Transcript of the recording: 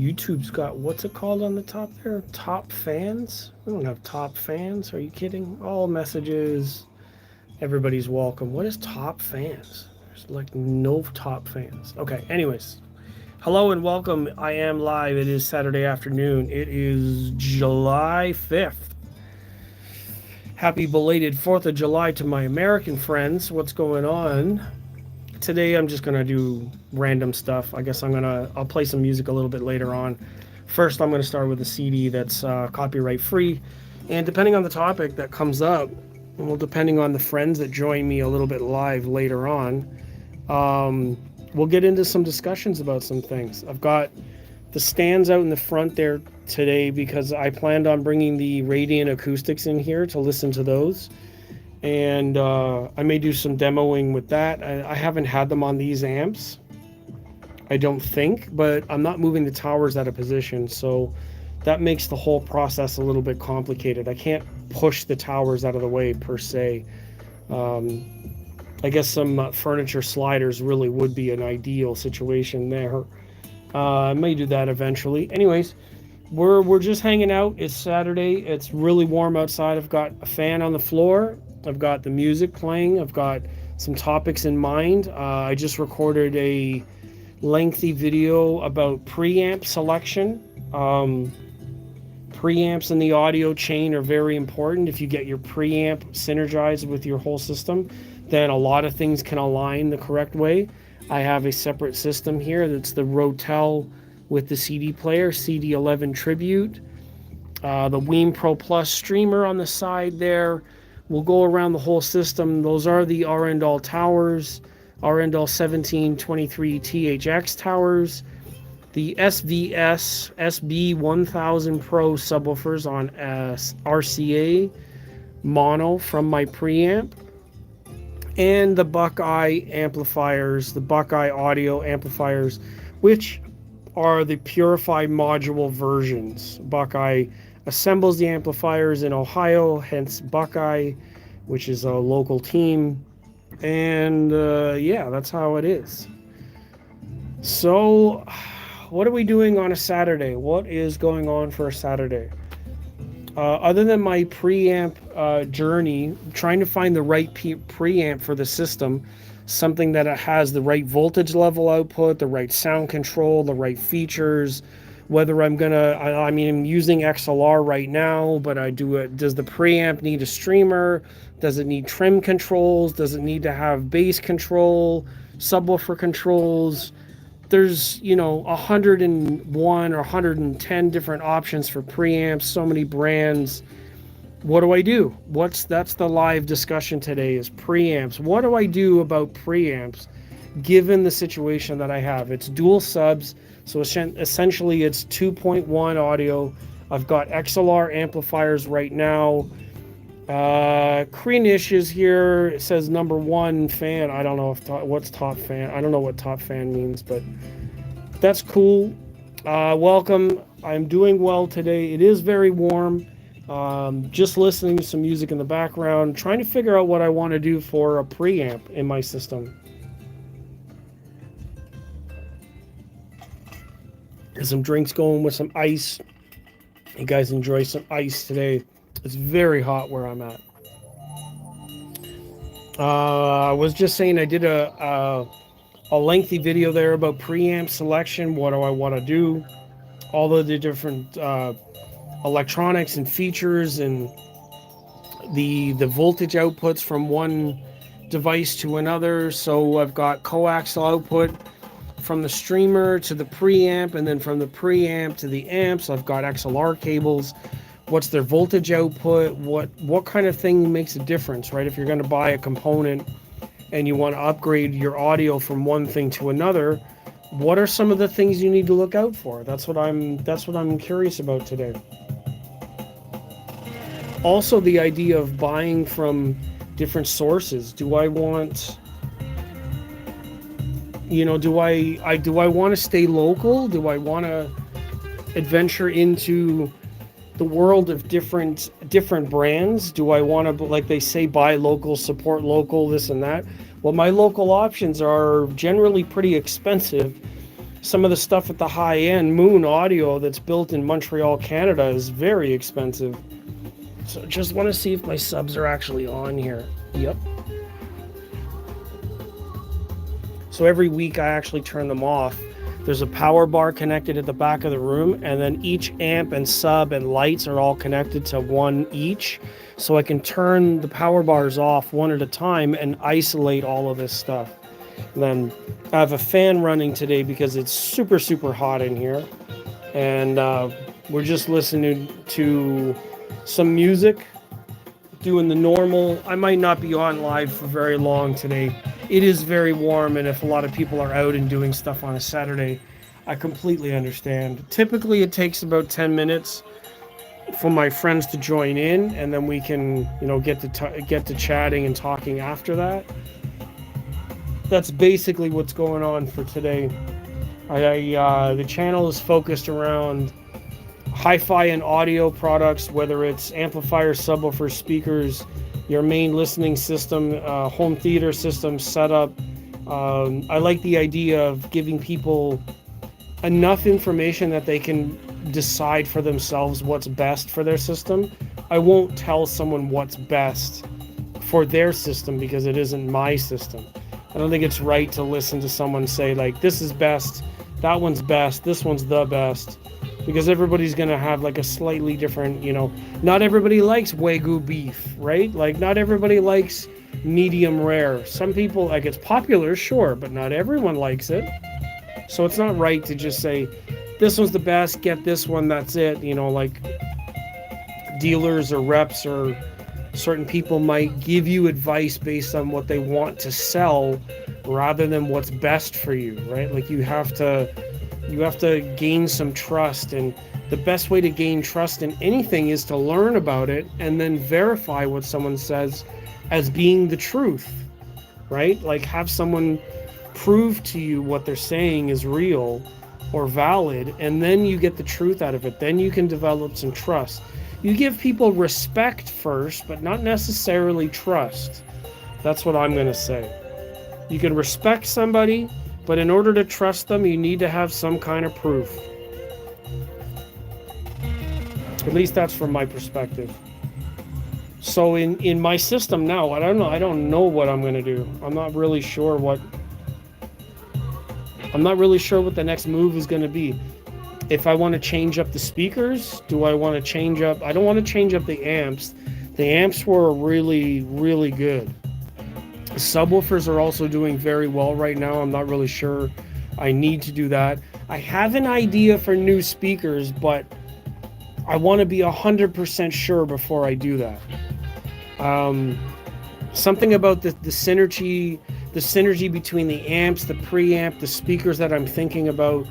YouTube's got, what's it called on the top there? Top fans? We don't have top fans. Are you kidding? All messages. Everybody's welcome. What is top fans? There's like no top fans. Okay, anyways. Hello and welcome. I am live. It is Saturday afternoon. It is July 5th. Happy belated 4th of July to my American friends. What's going on? Today I'm just gonna do random stuff. I guess I'll play some music a little bit later on. First I'm gonna start with a CD that's copyright free, and depending on the topic that comes up, well, depending on the friends that join me a little bit live later on, we'll get into some discussions about some things. I've got the stands out in the front there today because I planned on bringing the Radiant acoustics in here to listen to those. And I may do some demoing with that. I haven't had them on these amps, I don't think, but I'm not moving the towers out of position, so that makes the whole process a little bit complicated. I can't push the towers out of the way per se. I guess some furniture sliders really would be an ideal situation there. I may do that eventually. Anyways, we're just hanging out. It's Saturday. It's really warm outside. I've got a fan on the floor. I've got the music playing. I've got some topics in mind. I just recorded a lengthy video about preamp selection. Preamps in the audio chain are very important. If you get your preamp synergized with your whole system, then a lot of things can align the correct way. I have a separate system here that's the Rotel with the CD player, CD11 Tribute. The Weem Pro Plus streamer on the side there. We'll go around the whole system. Those are the Arendal towers, Arendal 1723 THX towers, the SVS SB1000 Pro subwoofers on RCA mono from my preamp, and the Buckeye amplifiers, the Buckeye audio amplifiers, which are the purified module versions. Buckeye assembles the amplifiers in Ohio, hence Buckeye, which is a local team. And yeah, that's how it is. So what are we doing on a Saturday? What is going on for a Saturday? Other than my preamp journey, trying to find the right preamp for the system, something that has the right voltage level output, the right sound control, the right features, whether I'm using XLR right now, but does the preamp need a streamer? Does it need trim controls? Does it need to have bass control, subwoofer controls? There's, 101 or 110 different options for preamps, so many brands. What do I do? That's the live discussion today, is preamps. What do I do about preamps given the situation that I have? It's dual subs, so essentially it's 2.1 audio. I've got XLR amplifiers right now. Creenish is here. It says number one fan. I don't know what's top fan. I don't know what top fan means, but that's cool. Welcome. I'm doing well today. It is very warm. Just listening to some music in the background, trying to figure out what I want to do for a preamp in my system. There's some drinks going with some ice. You guys enjoy some ice today. It's very hot where I'm at. I was just saying I did a lengthy video there about preamp selection. What do I want to do? All of the different electronics and features and the voltage outputs from one device to another. So I've got coaxial output from the streamer to the preamp, and then from the preamp to the amps. I've got XLR cables. What's their voltage output? What kind of thing makes a difference, right? If you're going to buy a component and you want to upgrade your audio from one thing to another, what are some of the things you need to look out for? That's what I'm curious about today. Also, the idea of buying from different sources. Do I want do I want to stay local? Do I want to adventure into the world of different brands? Do I want to, like they say, buy local, support local, this and that? Well, my local options are generally pretty expensive, Some of the stuff at the high end, Moon Audio, that's built in Montreal, Canada, is very expensive. So just want to see if my subs are actually on here. Yep. So every week I actually turn them off. There's a power bar connected at the back of the room, and then each amp and sub and lights are all connected to one each. So I can turn the power bars off one at a time and isolate all of this stuff. And then I have a fan running today because it's super, super hot in here. And we're just listening to some music, doing the normal. I might not be on live for very long today. It is very warm, and if a lot of people are out and doing stuff on a Saturday, I completely understand. Typically it takes about 10 minutes for my friends to join in, and then we can, get to chatting and talking after that. That's basically what's going on for today. The channel is focused around hi-fi and audio products, whether it's amplifiers, subwoofers, speakers, your main listening system, home theater system setup. I like the idea of giving people enough information that they can decide for themselves what's best for their system. I won't tell someone what's best for their system because it isn't my system. I don't think it's right to listen to someone say, like, this is best, that one's best, this one's the best. Because everybody's going to have like a slightly different, not everybody likes Wagyu beef, right? Like not everybody likes medium rare. Some people, like, it's popular, sure, but not everyone likes it. So it's not right to just say, this one's the best, get this one, that's it. Like dealers or reps or certain people might give you advice based on what they want to sell rather than what's best for you, right? Like you have to gain some trust, and the best way to gain trust in anything is to learn about it and then verify what someone says as being the truth, right? Like have someone prove to you what they're saying is real or valid, and then you get the truth out of it. Then you can develop some trust. You give people respect first, but not necessarily trust. That's what I'm going to say. You can respect somebody, but in order to trust them, you need to have some kind of proof. At least that's from my perspective. So in my system now, I don't know what I'm going to do. I'm not really sure what the next move is going to be. If I want to change up the speakers, do I want to change up? I don't want to change up the amps. The amps were really, really good. Subwoofers are also doing very well right now. I'm not really sure I need to do that. I have an idea for new speakers, but I want to be 100% sure before I do that. Something about the synergy between the amps, the preamp, the speakers that I'm thinking about.